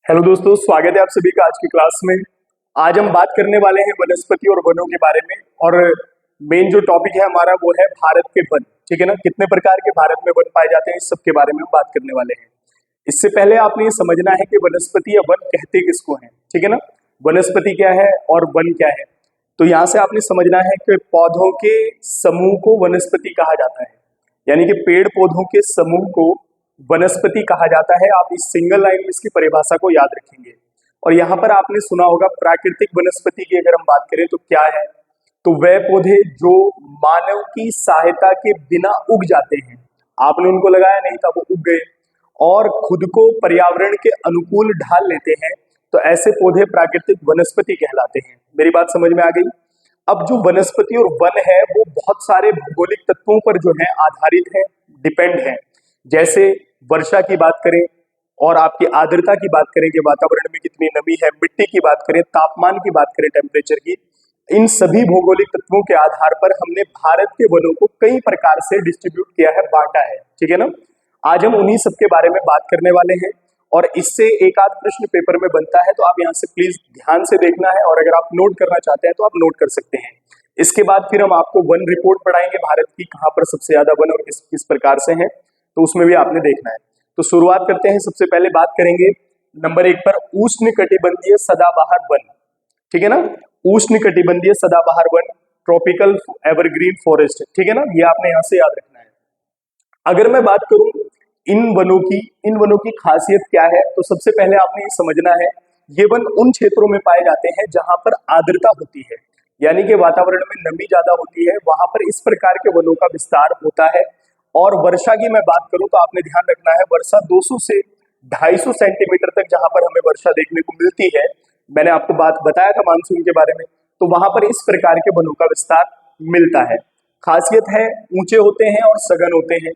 Hello दोस्तों, स्वागत है आप सभी का आज की क्लास में। आज हम बात करने वाले हैं वनस्पति और वनों के बारे में। और मेन जो टॉपिक है हमारा वो है भारत के वन। ठीक है ना, कितने प्रकार के भारत में वन पाए जाते हैं, इस सब के बारे में हम बात करने वाले हैं। इससे पहले आपने ये समझना है कि वनस्पति या वन कहते किसको हैं। ठीक है ना, वनस्पति क्या है और वन क्या है। तो यहाँ से आपने समझना है कि पौधों के समूह को वनस्पति कहा जाता है, यानी कि पेड़ पौधों के समूह को वनस्पति कहा जाता है। आप इस सिंगल लाइन में इसकी परिभाषा को याद रखेंगे। और यहाँ पर आपने सुना होगा प्राकृतिक वनस्पति की अगर हम बात करें तो क्या है, तो वह पौधे जो मानव की सहायता के बिना उग जाते हैं। आपने उनको लगाया नहीं था, वो उग गए और खुद को पर्यावरण के अनुकूल ढाल लेते हैं, तो ऐसे पौधे प्राकृतिक वनस्पति कहलाते हैं। मेरी बात समझ में आ गई। अब जो वनस्पति और वन है वो बहुत सारे भौगोलिक तत्वों पर जो है आधारित है, डिपेंड है। जैसे वर्षा की बात करें और आपकी आर्द्रता की बात करें कि वातावरण में कितनी नमी है, मिट्टी की बात करें, तापमान की बात करें, टेम्परेचर की, इन सभी भौगोलिक तत्वों के आधार पर हमने भारत के वनों को कई प्रकार से डिस्ट्रीब्यूट किया है, बांटा है। ठीक है ना, आज हम उन्हीं सब के बारे में बात करने वाले हैं और इससे एक आध प्रश्न पेपर में बनता है, तो आप यहाँ से प्लीज ध्यान से देखना है और अगर आप नोट करना चाहते हैं तो आप नोट कर सकते हैं। इसके बाद फिर हम आपको वन रिपोर्ट पढ़ाएंगे भारत की, कहाँ पर सबसे ज्यादा वन और किस किस प्रकार से हैं, तो उसमें भी आपने देखना है। तो शुरुआत करते हैं। सबसे पहले बात करेंगे नंबर 1 पर उष्ण कटिबंधीय सदाबहार वन। ठीक है ना, उष्ण कटिबंधीय सदाबहार वन, ट्रॉपिकल एवरग्रीन फॉरेस्ट। ठीक है ना, ये आपने यहाँ से याद रखना है। अगर मैं बात करूं इन वनों की खासियत क्या है, तो सबसे पहले आपने ये समझना है, ये वन उन क्षेत्रों में पाए जाते हैं जहां पर आर्द्रता होती है, यानी कि वातावरण में नमी ज्यादा होती है, वहां पर इस प्रकार के वनों का विस्तार होता है। और वर्षा की मैं बात करूं तो आपने ध्यान रखना है, वर्षा 200 से 250 सेंटीमीटर तक जहां पर हमें वर्षा देखने को मिलती है, मैंने आपको बात बताया था मानसून के बारे में, तो वहां पर इस प्रकार के वनों का विस्तार मिलता है। खासियत है, ऊंचे होते हैं और सघन होते हैं।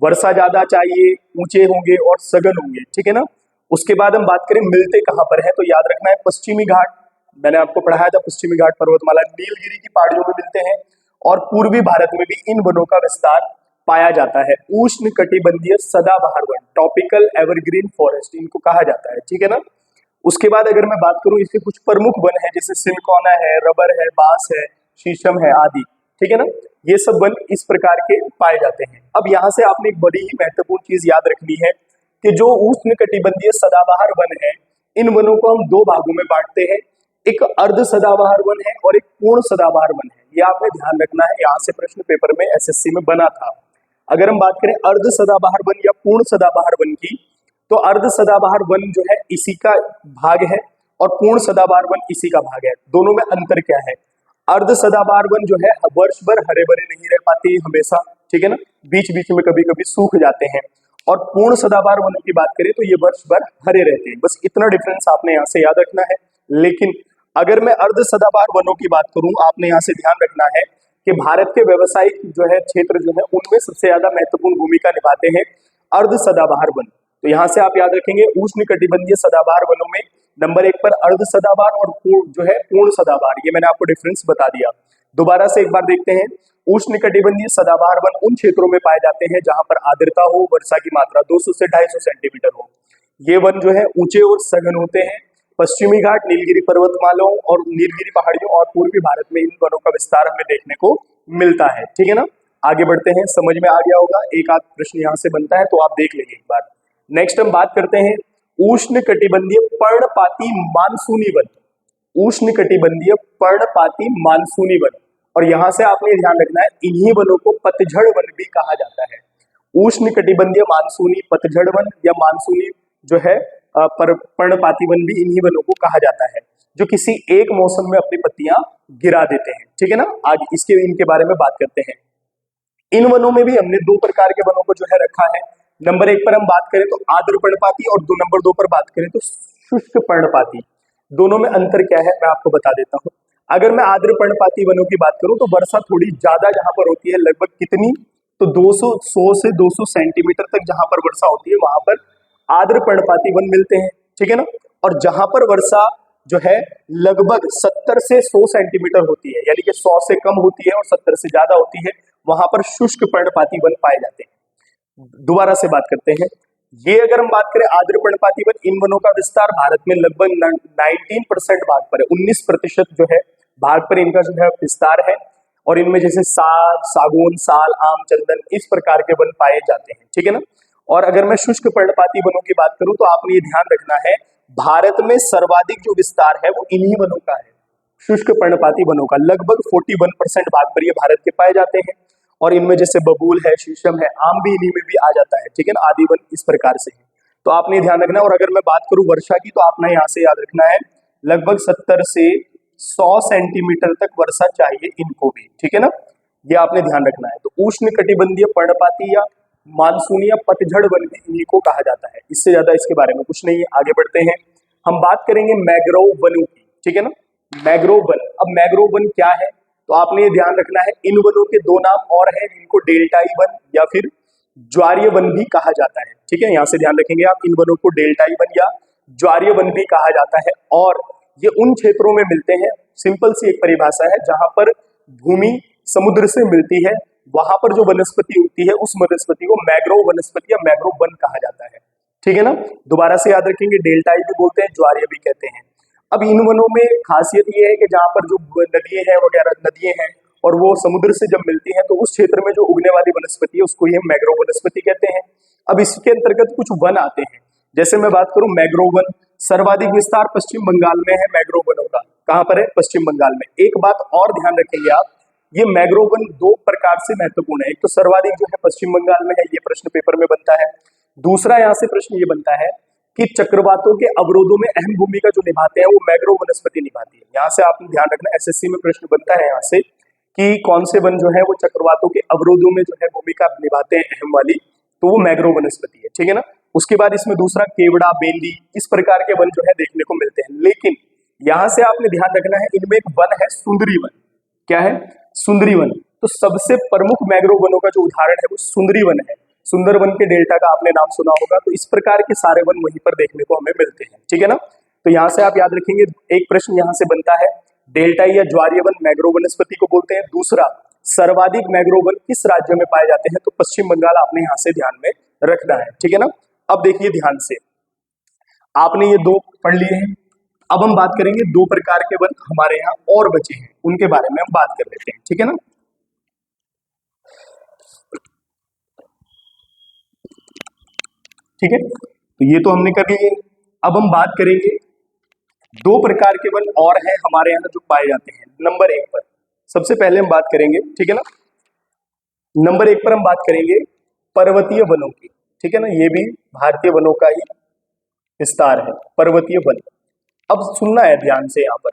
वर्षा ज्यादा चाहिए, ऊंचे होंगे और सघन होंगे। ठीक है ना, उसके बाद हम बात करें मिलते कहां पर है, तो याद रखना है पश्चिमी घाट, मैंने आपको पढ़ाया था पश्चिमी घाट पर्वतमाला, नीलगिरी की पहाड़ियों में मिलते हैं। और पूर्वी भारत में भी इन वनों का विस्तार पाया जाता है। उष्ण कटिबंधीय सदाबहार वन, टॉपिकल एवरग्रीन फॉरेस्ट इनको कहा जाता है। ठीक है ना, उसके बाद अगर मैं बात करूं, इसके कुछ प्रमुख वन है, जैसे सिनकोना है, रबर है, बांस है, शीशम है आदि। ठीक है ना, ये सब वन इस प्रकार के पाए जाते हैं। अब यहाँ से आपने एक बड़ी ही महत्वपूर्ण चीज याद रखनी है कि जो उष्ण कटिबंधीय सदाबहार वन है, इन वनों को हम दो भागों में बांटते हैं। एक अर्ध सदाबहार वन है और एक पूर्ण सदाबहार वन है। ये आपने ध्यान रखना है, यहाँ से प्रश्न पेपर में एसएससी में बना था। अगर हम बात करें अर्ध सदाबहार वन या पूर्ण सदाबहार वन की, तो अर्ध सदाबहार वन जो है इसी का भाग है और पूर्ण सदाबहार वन इसी का भाग है। दोनों में अंतर क्या है, अर्ध सदाबहार वन जो है वर्ष भर हरे भरे नहीं रह पाते हमेशा। ठीक है ना, बीच बीच में कभी कभी सूख जाते हैं। और पूर्ण सदाबहार वनों की बात करें तो ये वर्ष भर हरे रहते हैं। बस इतना डिफरेंस आपने यहाँ से याद रखना है। लेकिन अगर मैं अर्ध सदाबहार वनों की बात करूं, आपने यहाँ से ध्यान रखना है कि भारत के व्यवसायिक जो है क्षेत्र जो है उनमें सबसे ज्यादा महत्वपूर्ण भूमिका निभाते हैं अर्ध सदाबहार वन। तो यहाँ से आप याद रखेंगे उष्ण कटिबंधीय सदाबहार वनों में नंबर 1 पर अर्ध सदाबहार और जो है पूर्ण सदाबहार, ये मैंने आपको डिफरेंस बता दिया। दोबारा से एक बार देखते हैं, उष्ण कटिबंधीय सदाबहार वन उन क्षेत्रों में पाए जाते हैं जहां पर आर्द्रता हो, वर्षा की मात्रा 200 से 250 सेंटीमीटर हो। ये वन जो है ऊंचे और सघन होते हैं। पश्चिमी घाट, नीलगिरी पर्वतमालाओं और नीलगिरी पहाड़ियों और पूर्वी भारत में इन वनों का विस्तार हमें देखने को मिलता है। ठीक है ना, आगे बढ़ते हैं। समझ में आ गया होगा, एक आध प्रश्न यहाँ से बनता है तो आप देख लेंगे एक बार। नेक्स्ट हम बात करते हैं उष्ण कटिबंधीय पर्णपाती मानसूनी वन। उष्ण कटिबंधीय पर्णपाती मानसूनी वन, और यहाँ से आपने ध्यान रखना है, इन्हीं वनों को पतझड़ वन भी कहा जाता है। उष्ण कटिबंधीय मानसूनी पतझड़ वन या मानसूनी जो है पर्णपाती वन भी इन्हीं वनों को कहा जाता है, जो किसी एक मौसम में अपनी पत्तियां गिरा देते हैं। ठीक है ना, आज इनके बारे में बात करते हैं। इन वनों में भी हमने दो प्रकार के वनों को जो है रखा है। नंबर 1 पर हम बात करें तो आर्द्र पर्णपाती और नंबर 2 पर बात करें तो शुष्क पर्णपाती। दोनों में अंतर क्या है मैं आपको बता देता हूँ। अगर मैं आर्द्र पर्णपाती वनों की बात करूं तो वर्षा थोड़ी ज्यादा जहां पर होती है, लगभग कितनी, तो 100 से 200 सेंटीमीटर तक जहां पर वर्षा होती है वहां पर आर्द्र पर्णपाती वन मिलते हैं। ठीक है ना, और जहां पर वर्षा जो है लगभग 70 से 100 सेंटीमीटर होती है, यानी कि 100 से कम होती है और 70 से ज्यादा होती है, वहां पर शुष्क पर्णपाती वन पाए जाते हैं। दोबारा से बात करते हैं, ये अगर हम बात करें आर्द्र पर्णपाती वन, इन वनों का विस्तार भारत में लगभग 19% भाग पर है, 19% जो है भाग पर इनका जो है विस्तार है। और इनमें जैसे साग, सागौन, साल, आम, चंदन इस प्रकार के वन पाए जाते हैं, ठीक है ना। और अगर मैं शुष्क पर्णपाती वनों की बात करूं तो आपने ये ध्यान रखना है, भारत में सर्वाधिक जो विस्तार है वो इन्हीं वनों का है, शुष्क पर्णपाती वनों का। लगभग 41% भाग पर ये भारत के पाए जाते हैं। और इनमें जैसे बबूल है, शीशम है, आम भी इन्हीं में भी आ जाता है, ठीक है ना। आदि वन इस प्रकार से है, तो आपने ध्यान रखना है। और अगर मैं बात करूं वर्षा की, तो आपने यहाँ से याद रखना है लगभग 70 से 100 सेंटीमीटर तक वर्षा चाहिए इनको भी, ठीक है ना। ये आपने ध्यान रखना है। तो उष्ण कटिबंधीय पर्णपाती या मानसूनी या पतझड़ वन भी इन्हीं को कहा जाता है। इससे ज्यादा इसके बारे में कुछ नहीं है। आगे बढ़ते हैं, हम बात करेंगे मैंग्रोव वनों की, ठीक है ना। मैंग्रोव वन, अब मैंग्रोव वन क्या है, तो आपने ये ध्यान रखना है, इन वनों के दो नाम और हैं, इनको डेल्टाई वन या फिर ज्वारीय वन भी कहा जाता है, ठीक है। यहाँ से ध्यान रखेंगे आप, इन वनों को डेल्टाई वन या ज्वारीय वन भी कहा जाता है। और ये उन क्षेत्रों में मिलते हैं, सिंपल सी एक परिभाषा है, जहां पर भूमि समुद्र से मिलती है, वहां पर जो वनस्पति होती है उस वनस्पति को मैंग्रोव वनस्पति या मैंग्रोव वन कहा जाता है, ठीक है ना। दोबारा से याद रखेंगे, डेल्टाई भी बोलते हैं, ज्वारीय भी कहते हैं। अब इन वनों में खासियत ये है कि जहां पर जो नदियां हैं वगैरह, नदियां हैं और वो समुद्र से जब मिलती हैं तो उस क्षेत्र में जो उगने वाली वनस्पति है उसको ये मैंग्रोव वनस्पति कहते हैं। अब इसके अंतर्गत कुछ वन आते हैं, जैसे मैं बात करूं मैंग्रोव वन, सर्वाधिक विस्तार पश्चिम बंगाल में है मैंग्रोव वनों का। कहां पर है? पश्चिम बंगाल में। एक बात और ध्यान रखेंगे आप, ये मैंग्रोव वन दो प्रकार से महत्वपूर्ण है। एक तो सर्वाधिक जो है पश्चिम बंगाल में है, ये प्रश्न पेपर में बनता है। दूसरा यहाँ से प्रश्न ये बनता है कि चक्रवातों के अवरोधों में अहम भूमिका जो निभाते हैं वो मैंग्रोव वनस्पति निभाती है। यहाँ से आपने ध्यान रखना, एसएससी में प्रश्न बनता है यहाँ से कि कौन से वन जो है वो चक्रवातों के अवरोधों में जो है भूमिका निभाते हैं अहम वाली, तो वो मैंग्रोव वनस्पति है, ठीक है ना। उसके बाद इसमें दूसरा केवड़ा, बेंदी, इस प्रकार के वन जो है देखने को मिलते हैं। लेकिन यहाँ से आपने ध्यान रखना है, इनमें एक वन है सुंदरी वन। क्या है? सुंदरी वन। तो सबसे प्रमुख मैंग्रोव वनों का जो उदाहरण है वो सुंदरी वन है। सुंदरवन के डेल्टा का आपने नाम सुना होगा। तो इस प्रकार के सारे वन वहीं पर देखने को हमें मिलते हैं, ठीक है ना। तो यहाँ से आप याद रखेंगे, एक प्रश्न यहाँ से बनता है, डेल्टाई या ज्वारीय वन मैंग्रोव वनस्पति को बोलते हैं। दूसरा, सर्वाधिक मैंग्रोव वन किस राज्य में पाए जाते हैं, तो पश्चिम बंगाल आपने यहाँ से ध्यान में रखना है, ठीक है ना। अब देखिए ध्यान से, आपने ये दो पढ़ लिए हैं। अब हम बात करेंगे दो प्रकार के वन हमारे यहाँ और बचे हैं, उनके बारे में हम बात कर लेते हैं, ठीक है ना। ठीक है, तो ये तो हमने कर लिए। अब हम बात करेंगे दो प्रकार के वन और हैं हमारे यहाँ जो पाए जाते हैं। नंबर एक पर सबसे पहले हम बात करेंगे, ठीक है ना, नंबर एक पर हम बात करेंगे पर्वतीय वनों की, ठीक है ना। ये भी भारतीय वनों का ही विस्तार है, पर्वतीय वन। अब सुनना है ध्यान से, यहाँ पर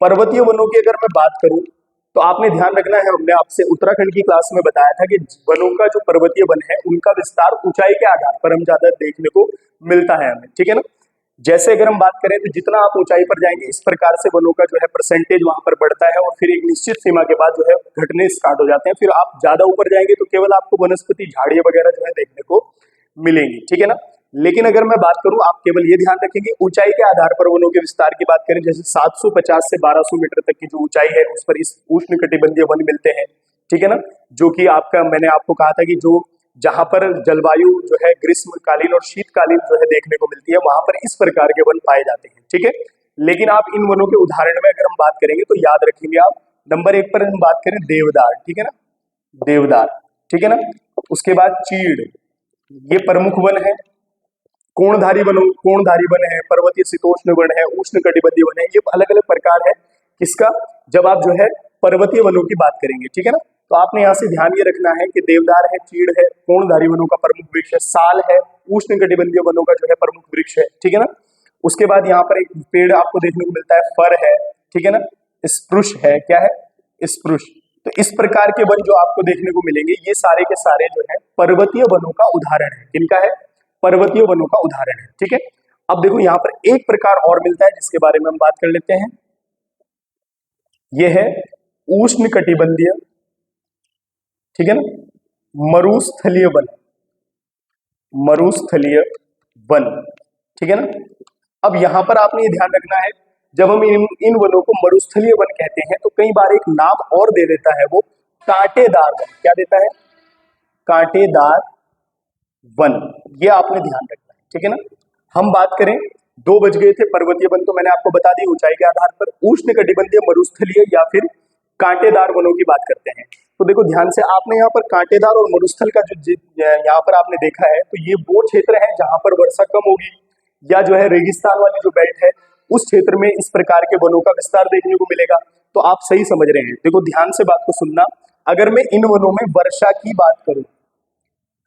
पर्वतीय वनों की अगर मैं बात करूं तो आपने ध्यान रखना है, हमने आपसे उत्तराखंड की क्लास में बताया था कि वनों का जो पर्वतीय वन है उनका विस्तार ऊंचाई के आधार पर हम ज्यादा देखने को मिलता है हमें, ठीक है ना। जैसे अगर हम बात करें तो जितना आप ऊंचाई पर जाएंगे इस प्रकार से वनों का जो है परसेंटेज वहां पर बढ़ता है, और फिर एक निश्चित सीमा के बाद जो है घटने स्टार्ट हो जाते हैं। फिर आप ज्यादा ऊपर जाएंगे तो केवल आपको वनस्पति, झाड़ियां वगैरह जो है देखने को मिलेंगी, ठीक है ना। लेकिन अगर मैं बात करूं, आप केवल ये ध्यान रखेंगे ऊंचाई के आधार पर वनों के विस्तार की बात करें, जैसे 750 से 1200 मीटर तक की जो ऊंचाई है उस पर इस उष्ण कटिबंधीय वन मिलते हैं, ठीक है ना। जो कि आपका, मैंने आपको कहा था कि जो जहां पर जलवायु जो है ग्रीष्मकालीन और शीतकालीन जो है देखने को मिलती है वहां पर इस प्रकार के वन पाए जाते हैं, ठीक है। लेकिन आप इन वनों के उदाहरण में अगर हम बात करेंगे तो याद रखेंगे आप, नंबर एक पर हम बात करें देवदार, ठीक है ना, देवदार, ठीक है ना। उसके बाद चीड़, ये प्रमुख वन है। कोणधारी वन है, पर्वतीय शीतोष्ण वन है, उष्ण कटिबंधीय वन है। ये अलग अलग प्रकार है किसका, जब आप जो है पर्वतीय वनों की बात करेंगे, ठीक है ना। तो आपने यहाँ से ध्यान ये रखना है कि देवदार है, चीड़ है, कोणधारी वनों का प्रमुख वृक्ष है, साल है, उष्ण कटिबंधीय वनों का जो है प्रमुख वृक्ष है, ठीक है ना। उसके बाद यहाँ पर एक पेड़ आपको देखने को मिलता है, फर है, ठीक है ना, स्प्रूश है, क्या है, स्प्रूश। तो इस प्रकार के वन जो आपको देखने को मिलेंगे ये सारे के सारे जो है पर्वतीय वनों का उदाहरण है। किनका है? पर्वतीय वनों का उदाहरण है, ठीक है। अब देखो यहाँ पर एक प्रकार और मिलता है जिसके बारे में हम बात कर लेते हैं, यह है उष्ण कटिबंधीय, ठीक है ना, मरुस्थलीय वन, मरुस्थलीय वन, ठीक है ना। अब यहां पर आपने ये ध्यान रखना है, जब हम इन वनों को मरुस्थलीय वन कहते हैं तो कई बार एक नाम और दे देता है वो कांटेदार वन। क्या देता है? कांटेदार वन, ये आपने ध्यान रखना है, ठीक है ना। हम बात करें, 2 बज गए थे, पर्वतीय वन तो मैंने आपको बता दी ऊंचाई के आधार पर, उष्णकटिबंधीय मरुस्थलीय या फिर कांटेदार वनों की बात करते हैं। तो देखो ध्यान से, आपने यहाँ पर कांटेदार और मरुस्थल का यहाँ पर आपने देखा है, तो ये वो क्षेत्र है जहां पर वर्षा कम होगी, या जो है रेगिस्तान वाली जो बेल्ट है उस क्षेत्र में इस प्रकार के वनों का विस्तार देखने को मिलेगा। तो आप सही समझ रहे हैं। देखो ध्यान से बात को सुनना, अगर मैं इन वनों में वर्षा की बात करूं,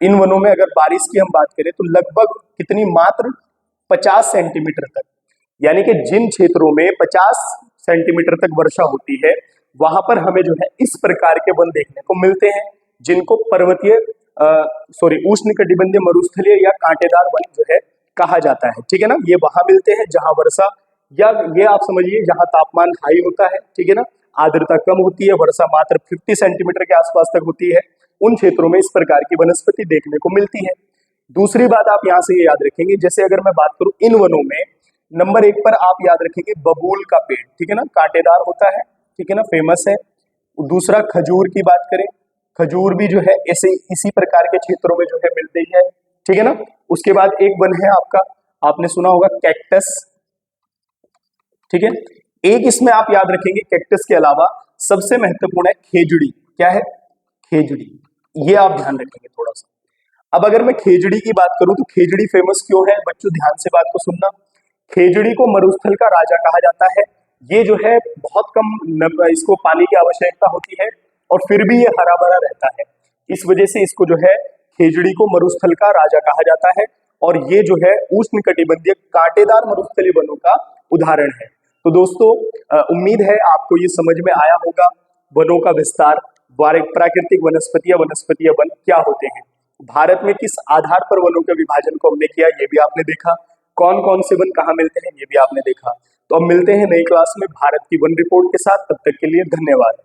इन वनों में अगर बारिश की हम बात करें तो लगभग कितनी, मात्र 50 सेंटीमीटर तक, यानी कि जिन क्षेत्रों में 50 सेंटीमीटर तक वर्षा होती है वहां पर हमें जो है इस प्रकार के वन देखने को मिलते हैं, जिनको पर्वतीय उष्णकटिबंधीय मरुस्थलीय या कांटेदार वन जो है कहा जाता है, ठीक है ना। ये वहां मिलते हैं जहां वर्षा, या ये आप समझिए जहां तापमान हाई होता है, ठीक है ना, आर्द्रता कम होती है, वर्षा मात्र 50 सेंटीमीटर के आसपास तक होती है, उन क्षेत्रों में इस प्रकार की वनस्पति देखने को मिलती है। दूसरी बात आप यहाँ से ये याद रखेंगे, जैसे अगर मैं बात करूं इन वनों में, नंबर 1 पर आप याद रखेंगे बबूल का पेड़, ठीक है ना, कांटेदार होता है, ठीक है ना, फेमस है। दूसरा, खजूर की बात करें, खजूर भी जो है ऐसे इसी प्रकार के क्षेत्रों में जो है मिलती है, ठीक है ना। उसके बाद एक वन है आपका, आपने सुना होगा कैक्टस, ठीक है। एक इसमें आप याद रखेंगे, कैक्टस के अलावा सबसे महत्वपूर्ण है खेजड़ी। क्या है? खेजड़ी, ये आप ध्यान रखेंगे थोड़ा सा। अब अगर मैं खेजड़ी की बात करूं तो खेजड़ी फेमस क्यों है बच्चों, ध्यान से बात को सुनना। खेजड़ी को मरुस्थल का राजा कहा जाता है। ये जो है बहुत कम इसको पानी की आवश्यकता होती है और फिर भी ये हरा भरा रहता है, इस वजह से इसको जो है खेजड़ी को मरुस्थल का राजा कहा जाता है। और ये जो है उष्णकटिबंधीय कांटेदार मरुस्थलीय वनों का उदाहरण है। तो दोस्तों उम्मीद है आपको ये समझ में आया होगा, वनों का विस्तार, प्राकृतिक वनस्पतियां वन क्या होते हैं, भारत में किस आधार पर वनों के विभाजन को हमने किया ये भी आपने देखा, कौन कौन से वन कहाँ मिलते हैं ये भी आपने देखा। तो अब मिलते हैं नई क्लास में भारत की वन रिपोर्ट के साथ, तब तक के लिए धन्यवाद।